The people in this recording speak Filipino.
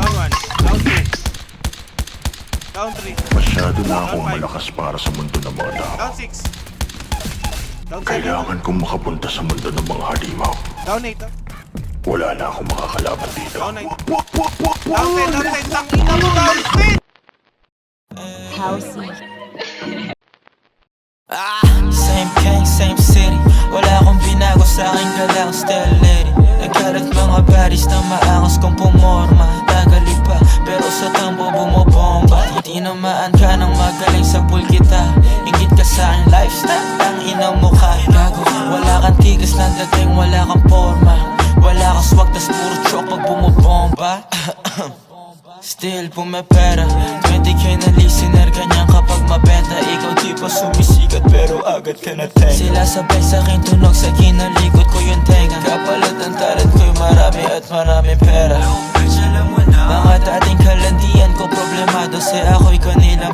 Down 1. Down 2. Down 3. Masyado na akong malakas para sa mundo ng mga tao. Down 6. Down 7. Kailangan kong makapunta sa mundo ng mga halimaw. Down 8. Wala na akong makakalaban dito. Down 9. Down 10. Down 10. Tangina mo, down 10. Housey. Same gang, same city. Wala akong binago sa aking galang still lady. Nagkalat mga baddies na maangas kong pumorma. Tagali pa, pero sa tambo bumobomba. Tinamaan ka ng magaling sa pool kita. Ingit ka sa aking lifestyle, ang inang mukha. Gago, wala kang tigas ng dating, wala kang forma. Wala kang swag, tas puro choke pag bumobomba. Still pumepera 20k na listener, ganyan kapag mabenta. Ikaw di pa sumisikat pero agad ka na tenga. Sila sabay sa akin tunog, sa kinalikot ko yung tenga. Kapalit ang talent ko'y marami at maraming pera. Mga dating kalandian ko problemado, si ako'y kanilang